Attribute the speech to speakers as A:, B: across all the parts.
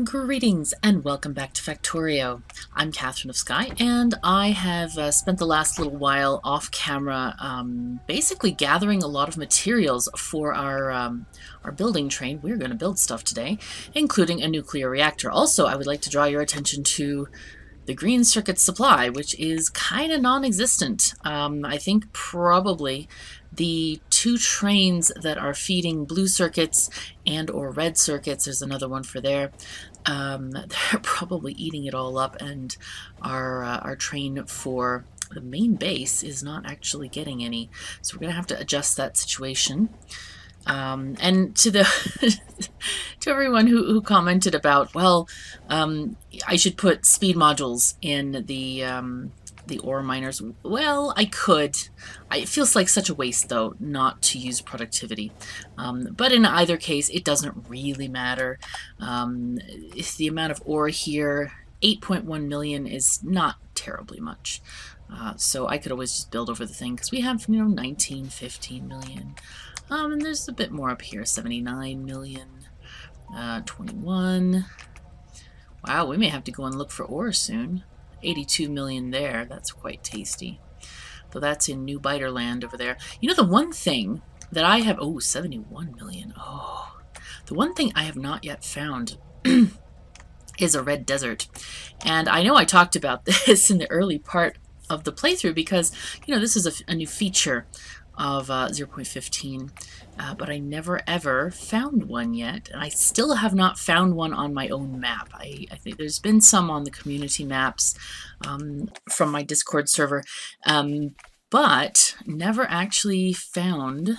A: Greetings and welcome back to Factorio. I'm KatherineOfSky, and I have spent the last little while off camera basically gathering a lot of materials for our building train. We're going to build stuff today, including a nuclear reactor. Also, I would like to draw your attention to the green circuit supply, which is kind of non-existent. I think probably the two trains that are feeding blue circuits and or red circuits, there's another one for there, they're probably eating it all up, and our train for the main base is not actually getting any. So we're going to have to adjust that situation. And to the to everyone who commented about, well, I should put speed modules in the ore miners. Well, I could. It feels like such a waste, though, not to use productivity. But in either case, it doesn't really matter. The amount of ore here, 8.1 million, is not terribly much. So I could always just build over the thing, because we have, 19, 15 million. And there's a bit more up here, 79 million, 21. Wow, we may have to go and look for ore soon. 82 million there, that's quite tasty. Though that's in New Biterland over there. The one thing that I have, 71 million. Oh, the one thing I have not yet found is a red desert. And I know I talked about this in the early part of the playthrough because, this is a new feature of 0.15, but I never ever found one yet, and I still have not found one on my own map. I think there's been some on the community maps from my Discord server, but never actually found.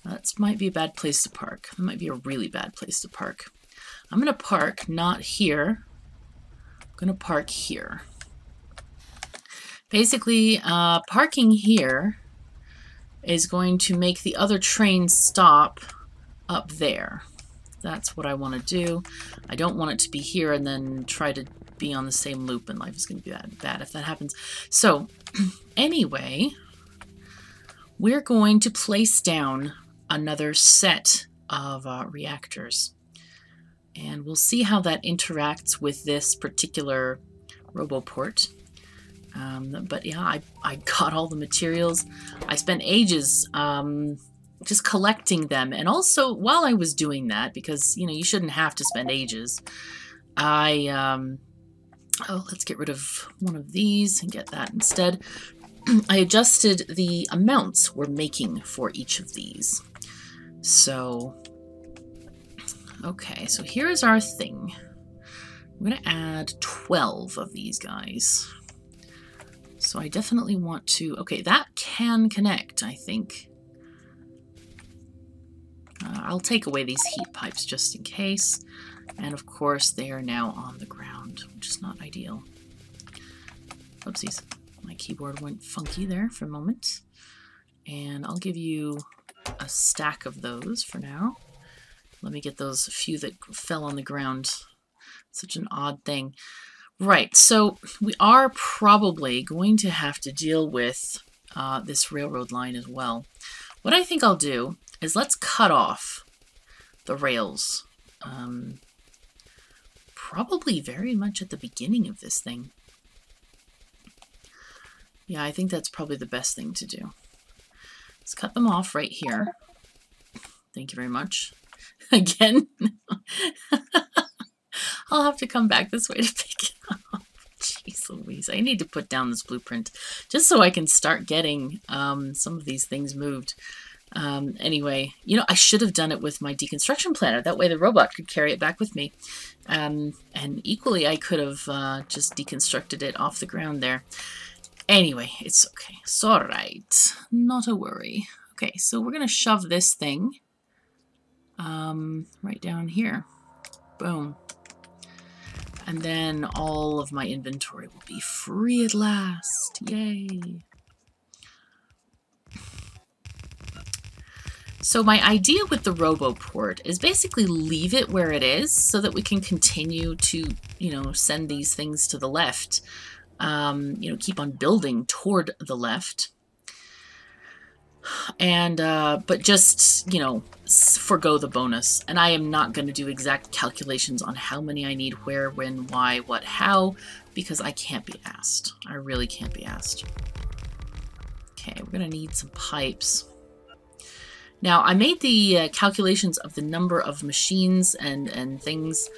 A: That might be a bad place to park. That might be a really bad place to park. I'm going to park not here. I'm going to park here. Basically, parking here is going to make the other train stop up there. That's what I want to do. I don't want it to be here and then try to be on the same loop, and life is going to be bad if that happens. So anyway, we're going to place down another set of reactors, and we'll see how that interacts with this particular roboport. But yeah, I got all the materials. I spent ages just collecting them. And also, while I was doing that, because, you shouldn't have to spend ages, let's get rid of one of these and get that instead. I adjusted the amounts we're making for each of these. So, okay, so here's our thing. I'm going to add 12 of these guys. So I definitely want to, okay, that can connect, I think. I'll take away these heat pipes just in case. And of course, they are now on the ground, which is not ideal. Oopsies, my keyboard went funky there for a moment. And I'll give you a stack of those for now. Let me get those few that fell on the ground. Such an odd thing. Right, so we are probably going to have to deal with this railroad line as well. What I think I'll do is let's cut off the rails. Probably very much at the beginning of this thing. Yeah, I think that's probably the best thing to do. Let's cut them off right here. Thank you very much. Again, I'll have to come back this way to pick it up. Jeez Louise, I need to put down this blueprint just so I can start getting some of these things moved. Anyway, I should have done it with my deconstruction planner. That way the robot could carry it back with me. And equally, I could have just deconstructed it off the ground there. Anyway, it's okay. It's all right. Not a worry. Okay, so we're going to shove this thing right down here. Boom. And then all of my inventory will be free at last. Yay. So my idea with the roboport is basically leave it where it is so that we can continue to, send these things to the left. Keep on building toward the left. And, but just, you know, forgo the bonus. And I am not going to do exact calculations on how many I need, where, when, why, what, how, because I can't be asked. I really can't be asked. Okay, we're going to need some pipes. Now, I made the calculations of the number of machines and things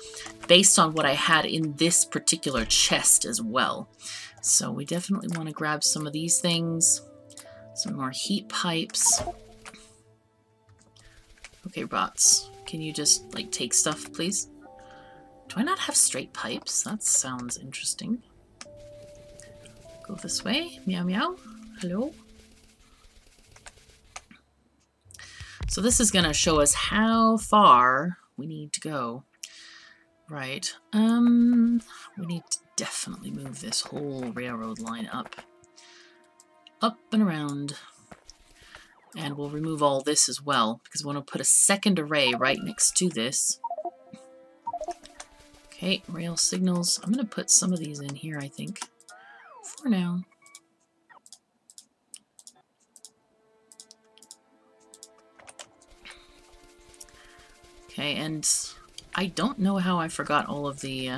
A: based on what I had in this particular chest as well. So we definitely want to grab some of these things. Some more heat pipes. Okay, bots, can you just, like, take stuff, please? Do I not have straight pipes? That sounds interesting. Go this way. Meow meow. Hello. So this is going to show us how far we need to go. Right. We need to definitely move this whole railroad line up. Up and around. And we'll remove all this as well, because we want to put a second array right next to this. Okay, rail signals. I'm going to put some of these in here, I think, for now. Okay, and I don't know how I forgot all of the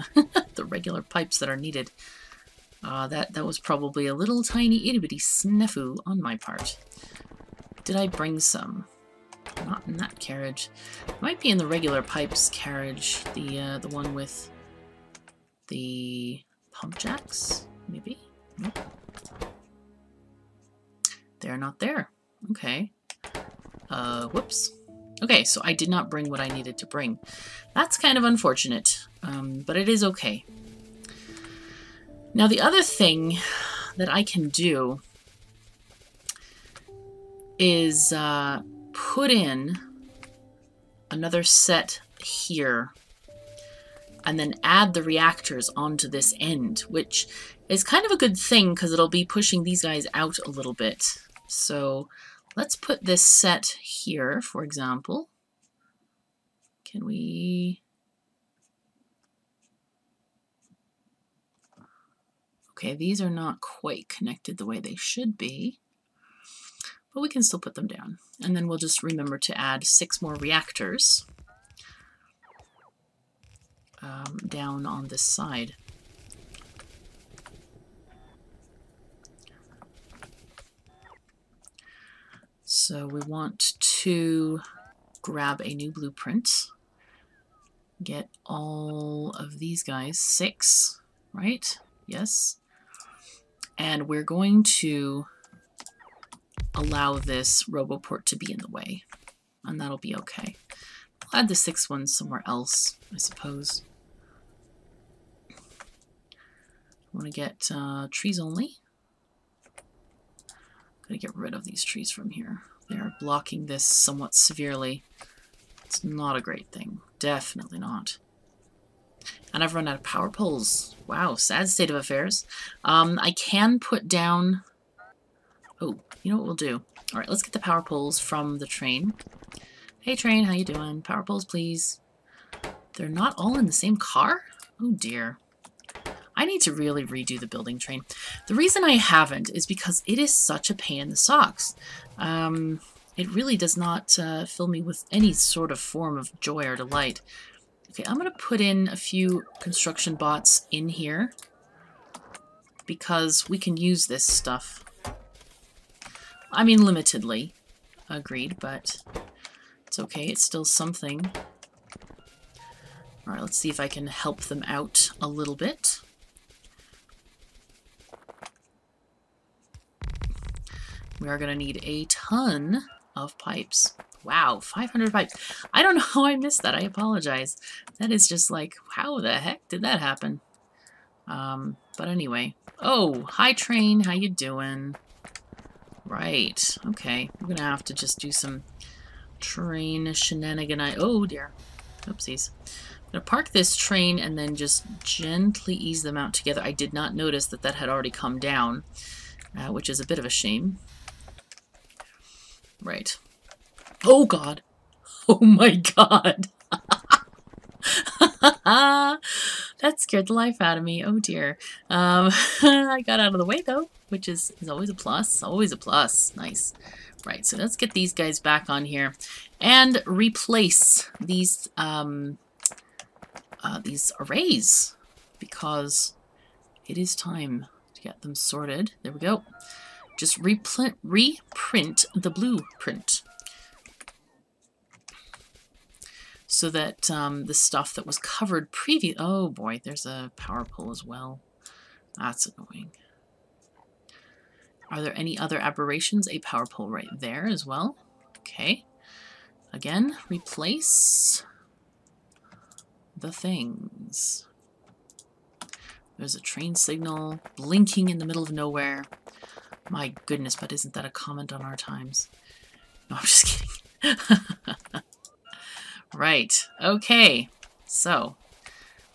A: the regular pipes that are needed. That was probably a little tiny itty-bitty snafu on my part. Did I bring some? Not in that carriage. It might be in the regular pipes carriage, the one with the pump jacks, maybe? Nope. They're not there. Okay. Whoops. Okay, so I did not bring what I needed to bring. That's kind of unfortunate, but it is okay. Now, the other thing that I can do is put in another set here and then add the reactors onto this end, which is kind of a good thing because it'll be pushing these guys out a little bit. So let's put this set here, for example. Can we... Okay, these are not quite connected the way they should be, but we can still put them down. And then we'll just remember to add 6 more reactors down on this side. So we want to grab a new blueprint, get all of these guys, 6, right? Yes. And we're going to allow this RoboPort to be in the way, and that'll be okay. I'll add the 6th one somewhere else, I suppose. I want to get trees only. Gotta get rid of these trees from here. They're blocking this somewhat severely. It's not a great thing. Definitely not. And I've run out of power poles. Wow, sad state of affairs. I can put down... Oh, you know what we'll do? Alright, let's get the power poles from the train. Hey train, how you doing? Power poles, please. They're not all in the same car? Oh dear. I need to really redo the building train. The reason I haven't is because it is such a pain in the socks. It really does not fill me with any sort of form of joy or delight. Okay, I'm going to put in a few construction bots in here because we can use this stuff. I mean, limitedly. Agreed, but it's okay. It's still something. Alright, let's see if I can help them out a little bit. We are going to need a ton of pipes. Wow, 500 pipes. I don't know how I missed that. I apologize. That is just like, how the heck did that happen? But anyway. Oh, hi train. How you doing? Right. Okay. We're going to have to just do some train shenanigan. Oh dear. Oopsies. I'm going to park this train and then just gently ease them out together. I did not notice that that had already come down, which is a bit of a shame. Right. Oh god. Oh my god. That That scared the life out of me. Oh dear. I got out of the way though, which is always a plus. Always a plus. Nice. Right, so let's get these guys back on here and replace these arrays, because it is time to get them sorted. There we go. Just reprint the blueprint, so that the stuff that was covered previous... Oh boy, there's a power pole as well. That's annoying. Are there any other aberrations? A power pole right there as well. Okay. Again, replace the things. There's a train signal blinking in the middle of nowhere. My goodness, but isn't that a comment on our times? No, I'm just kidding. Right. Okay. So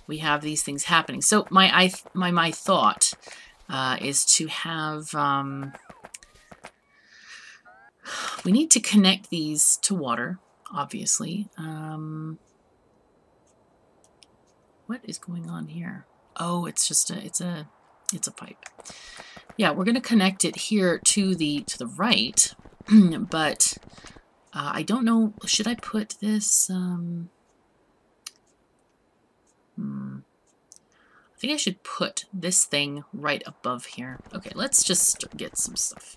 A: we have these things happening. So my thought is to have... we need to connect these to water, obviously. What is going on here? Oh, it's just it's a pipe. Yeah, we're going to connect it here to the right, but I don't know. Should I put this? I think I should put this thing right above here. Okay, let's just get some stuff.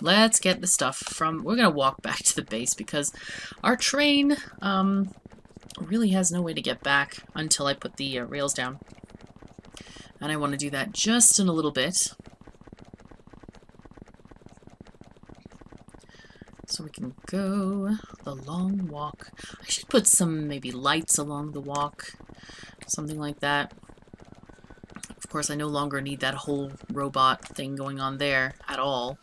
A: Let's get the stuff from... We're going to walk back to the base because our train really has no way to get back until I put the rails down. And I want to do that just in a little bit. So we can go the long walk. I should put some maybe lights along the walk. Something like that. Of course, I no longer need that whole robot thing going on there at all.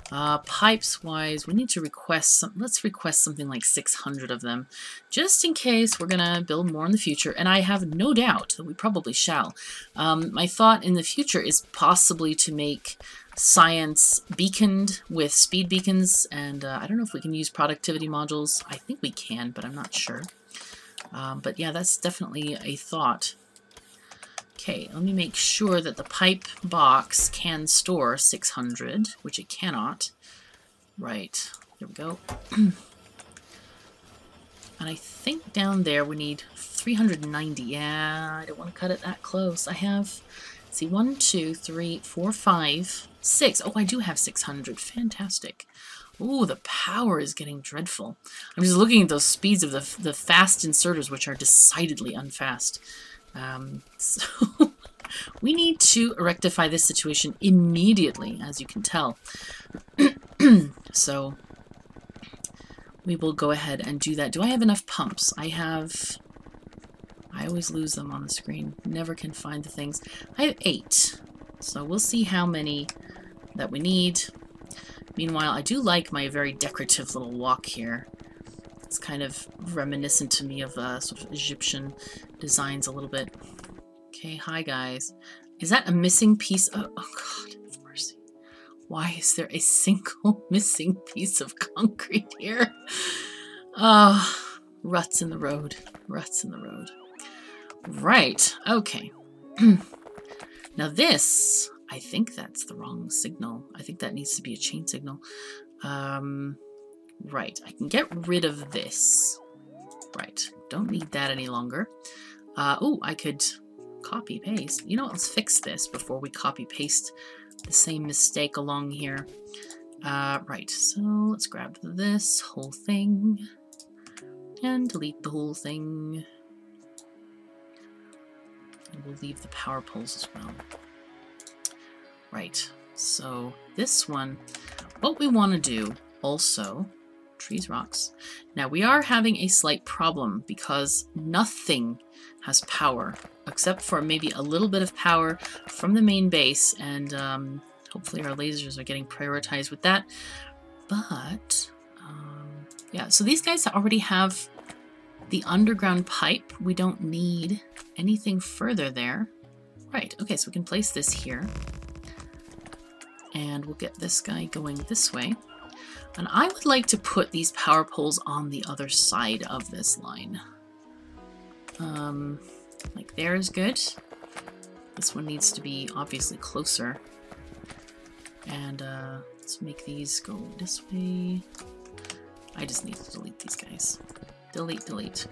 A: Pipes-wise, we need to request some... Let's request something like 600 of them, just in case we're going to build more in the future, and I have no doubt that we probably shall. My thought in the future is possibly to make science beaconed with speed beacons, and I don't know if we can use productivity modules. I think we can, but I'm not sure. But yeah, that's definitely a thought. Okay, let me make sure that the pipe box can store 600, which it cannot. Right, there we go. And I think down there we need 390. Yeah, I don't want to cut it that close. I have, let's see, 1, 2, 3, 4, 5, 6. Oh, I do have 600. Fantastic. Ooh, the power is getting dreadful. I'm just looking at those speeds of the fast inserters, which are decidedly unfast. So we need to rectify this situation immediately, as you can tell. So we will go ahead and do that. Do I have enough pumps? I always lose them on the screen. Never can find the things. I have 8. So we'll see how many that we need. Meanwhile, I do like my very decorative little walk here. It's kind of reminiscent to me of sort of Egyptian designs a little bit. Okay, hi guys. Is that a missing piece? Oh God, have mercy. Why is there a single missing piece of concrete here? Ruts in the road. Ruts in the road. Right, okay. Now this, I think that's the wrong signal. I think that needs to be a chain signal. Right, I can get rid of this. Right, don't need that any longer. Oh, I could copy paste. You know what, let's fix this before we copy paste the same mistake along here. Right, so let's grab this whole thing and delete the whole thing. And we'll leave the power poles as well. Right, so this one, what we want to do also, trees, rocks. Now we are having a slight problem because nothing has power except for maybe a little bit of power from the main base, and hopefully our lasers are getting prioritized with that. But yeah, so these guys already have the underground pipe. We don't need anything further there. Right, okay, so we can place this here. And we'll get this guy going this way. And I would like to put these power poles on the other side of this line. Like there is good. This one needs to be obviously closer. And let's make these go this way. I just need to delete these guys. Delete, delete.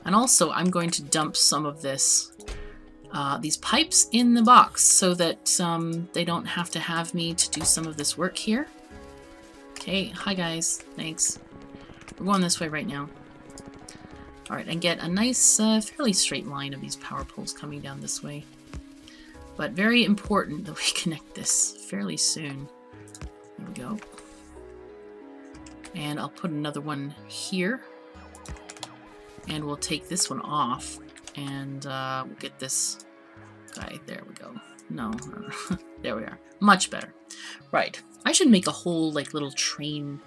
A: And also I'm going to dump some of this, these pipes in the box so that they don't have to have me to do some of this work here. Okay, hi guys, thanks. We're going this way right now. Alright, and get a nice, fairly straight line of these power poles coming down this way. But very important that we connect this fairly soon. There we go. And I'll put another one here. And we'll take this one off. And we'll get this guy. There we go. No. There we are. Much better. Right. I should make a whole like little train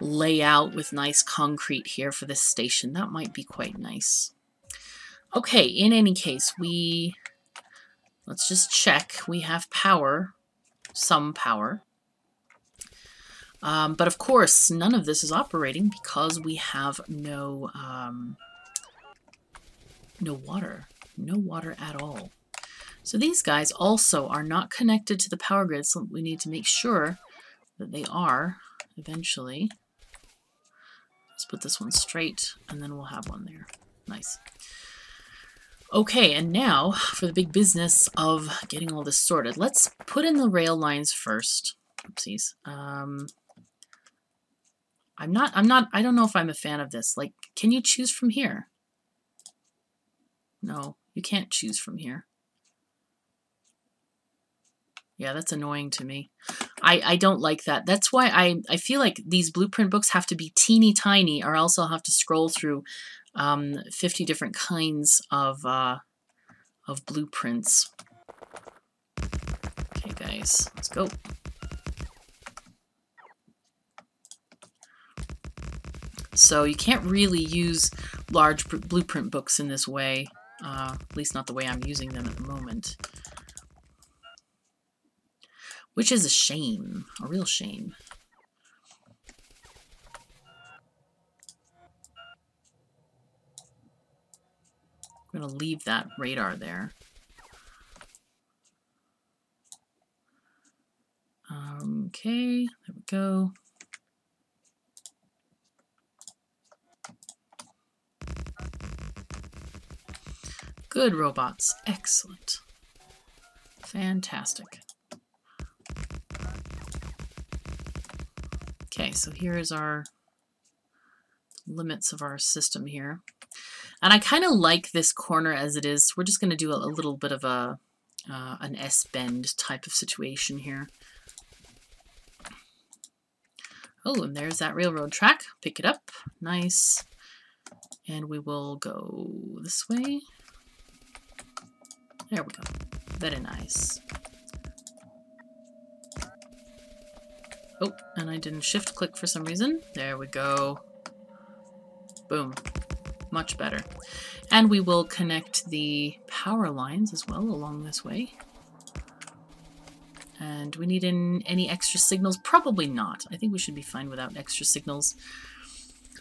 A: layout with nice concrete here for this station. That might be quite nice. Okay, in any case, let's just check. We have power, some power. But of course, none of this is operating because we have no water. No water at all. So these guys also are not connected to the power grid, so we need to make sure that they are eventually. Let's put this one straight, and then we'll have one there. Nice. Okay, and now for the big business of getting all this sorted. Let's put in the rail lines first. Oopsies. I don't know if I'm a fan of this. Like, can you choose from here? No, you can't choose from here. Yeah, that's annoying to me. I don't like that. That's why I feel like these blueprint books have to be teeny tiny, or else I'll have to scroll through 50 different kinds of blueprints. Okay, guys, let's go. So you can't really use large blueprint books in this way, at least not the way I'm using them at the moment. Which is a shame, a real shame. I'm going to leave that radar there. Okay, there we go. Good robots, excellent. Fantastic. Okay, so here is our limits of our system here. And I kind of like this corner as it is. We're just going to do a little bit of an S-bend type of situation here. Oh, and there's that railroad track. Pick it up. Nice. And we will go this way. There we go. Very nice. Oh, and I didn't shift click for some reason. There we go. Boom. Much better. And we will connect the power lines as well along this way. And do we need any extra signals? Probably not. I think we should be fine without extra signals.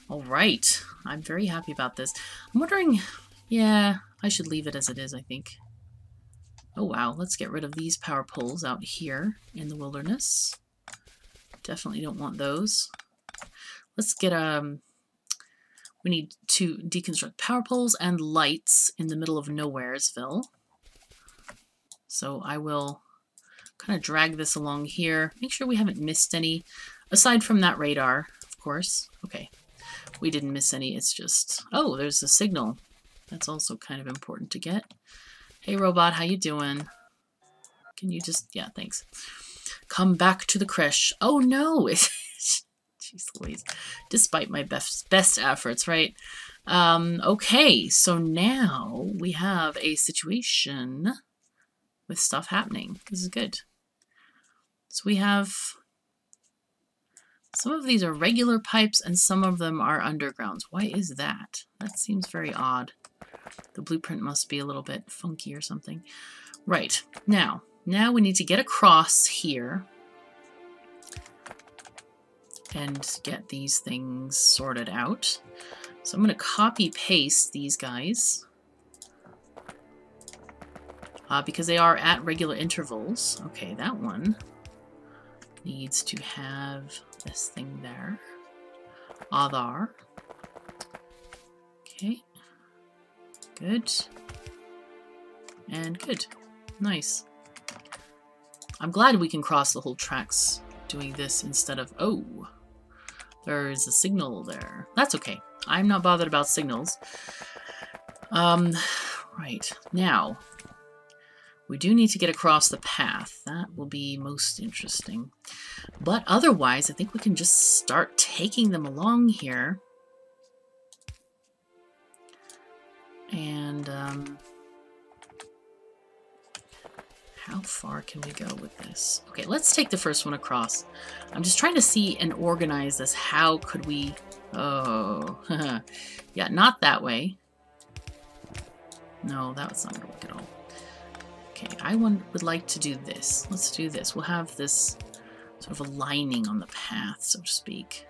A: All right. I'm very happy about this. I'm wondering, yeah, I should leave it as it is, I think. Oh, wow. Let's get rid of these power poles out here in the wilderness. Definitely don't want those. Let's get we need to deconstruct power poles and lights in the middle of Nowheresville. So I will kind of drag this along here. Make sure we haven't missed any, aside from that radar, of course. Okay, we didn't miss any. It's just, oh, there's a signal. That's also kind of important to get. Hey, robot, how you doing? Can you just, yeah, thanks. Come back to the creche. Oh, no. Jeez Louise. Despite my best efforts, right? Okay, so now we have a situation with stuff happening. This is good. So we have, some of these are regular pipes and some of them are undergrounds. Why is that? That seems very odd. The blueprint must be a little bit funky or something. Right, now we need to get across here and get these things sorted out. So I'm going to copy paste these guys because they are at regular intervals. Okay, that one needs to have this thing there. Adar. Okay. Good. And good. Nice. I'm glad we can cross the whole tracks doing this instead of... Oh, there's a signal there. That's okay. I'm not bothered about signals. Right. Now, we do need to get across the path. That will be most interesting. But otherwise, I think we can just start taking them along here. And, how far can we go with this? Okay, let's take the first one across. I'm just trying to see and organize this. How could we... Oh, yeah, not that way. No, that's not going to work at all. Okay, I would like to do this. Let's do this. We'll have this sort of a lining on the path, so to speak.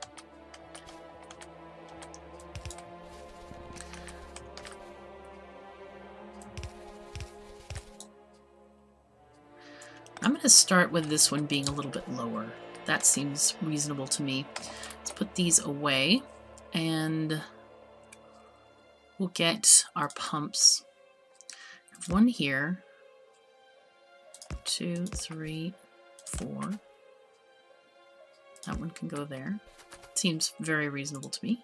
A: I'm going to start with this one being a little bit lower. That seems reasonable to me. Let's put these away, and we'll get our pumps. One here, 2, 3, 4. That one can go there. Seems very reasonable to me.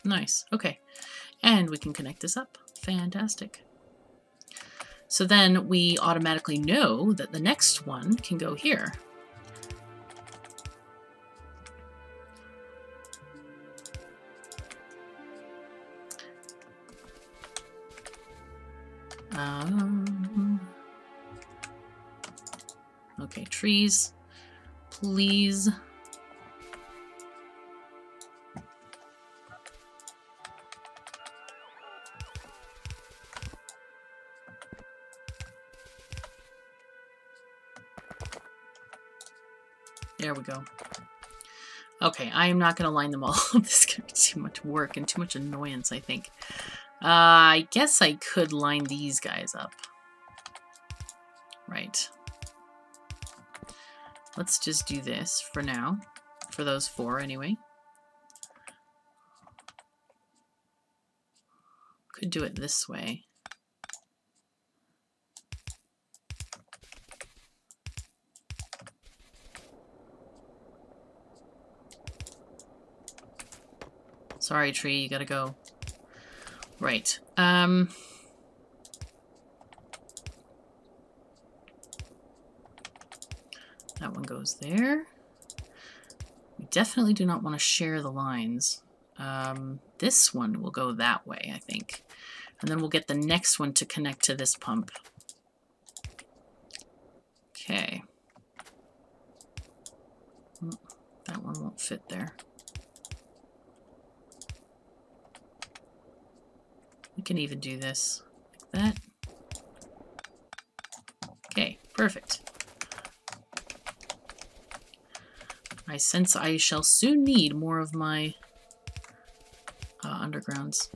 A: Nice. Okay. And we can connect this up. Fantastic. So then we automatically know that the next one can go here. Okay, trees, please. There we go. Okay, I am not going to line them all. This is going to be too much work and too much annoyance, I think. I guess I could line these guys up. Right. Let's just do this for now. For those 4, anyway. Could do it this way. Sorry, tree, you gotta go. Right. That one goes there. We definitely do not want to share the lines. This one will go that way, I think. And then we'll get the next one to connect to this pump. Okay. That one won't fit there. We can even do this like that. Okay, perfect. I sense I shall soon need more of my undergrounds.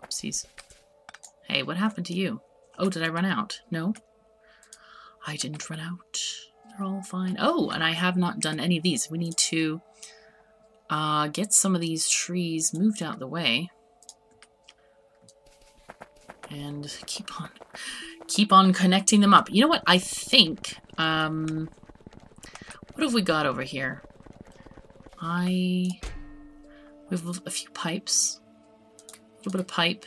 A: Oopsies. Hey, what happened to you? Oh, did I run out? No? I didn't run out. They're all fine. Oh, and I have not done any of these. We need to get some of these trees moved out of the way. And keep on connecting them up. You know what? I think, what have we got over here? We have a few pipes. A little bit of pipe.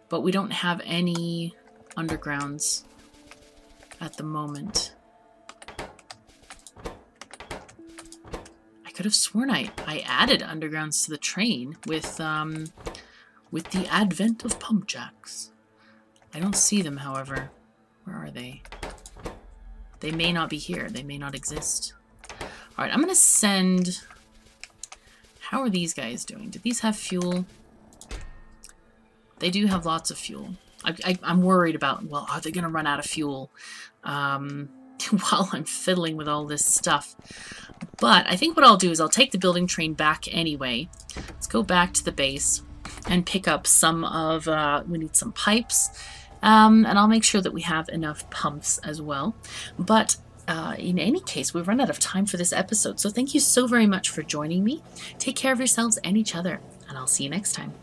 A: But we don't have any undergrounds at the moment. I could have sworn I added undergrounds to the train with the advent of pump jacks. I don't see them, however. Where are they? They may not be here. They may not exist. Alright, I'm going to send... How are these guys doing? Do these have fuel? They do have lots of fuel. I'm worried about, well, are they going to run out of fuel? while I'm fiddling with all this stuff. But I think what I'll do is I'll take the building train back anyway. Let's go back to the base and pick up some of, we need some pipes, and I'll make sure that we have enough pumps as well. But in any case, we've run out of time for this episode, so thank you so very much for joining me. Take care of yourselves and each other, and I'll see you next time.